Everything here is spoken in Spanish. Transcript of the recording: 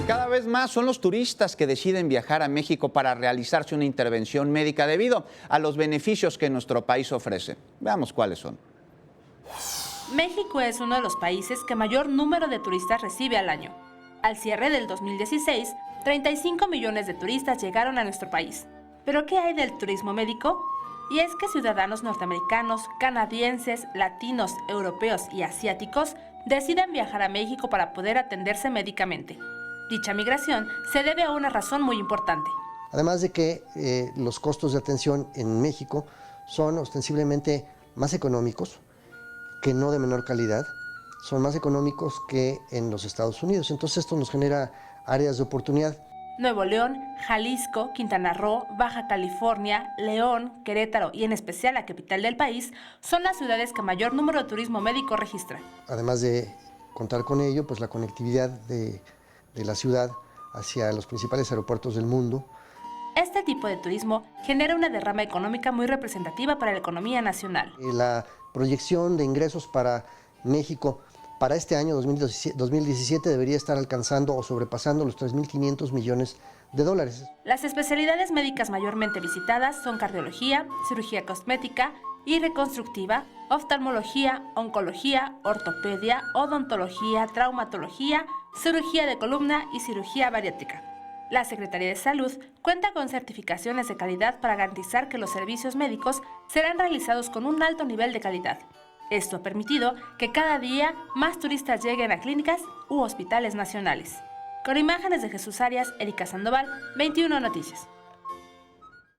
Cada vez más son los turistas que deciden viajar a México para realizarse una intervención médica debido a los beneficios que nuestro país ofrece. Veamos cuáles son. México es uno de los países que mayor número de turistas recibe al año. Al cierre del 2016, 35 millones de turistas llegaron a nuestro país. ¿Pero qué hay del turismo médico? Y es que ciudadanos norteamericanos, canadienses, latinos, europeos y asiáticos deciden viajar a México para poder atenderse médicamente. Dicha migración se debe a una razón muy importante. Además de que los costos de atención en México son ostensiblemente más económicos, que no de menor calidad, son más económicos que en los Estados Unidos. Entonces esto nos genera áreas de oportunidad. Nuevo León, Jalisco, Quintana Roo, Baja California, León, Querétaro y en especial la capital del país son las ciudades que mayor número de turismo médico registra. Además de contar con ello, pues la conectividad de la ciudad hacia los principales aeropuertos del mundo. Este tipo de turismo genera una derrama económica muy representativa para la economía nacional. La proyección de ingresos para México para este año 2017 debería estar alcanzando o sobrepasando los 3.500 millones de dólares. Las especialidades médicas mayormente visitadas son cardiología, cirugía cosmética y reconstructiva, oftalmología, oncología, ortopedia, odontología, traumatología, cirugía de columna y cirugía bariátrica. La Secretaría de Salud cuenta con certificaciones de calidad para garantizar que los servicios médicos serán realizados con un alto nivel de calidad. Esto ha permitido que cada día más turistas lleguen a clínicas u hospitales nacionales. Con imágenes de Jesús Arias, Erika Sandoval, 21 Noticias.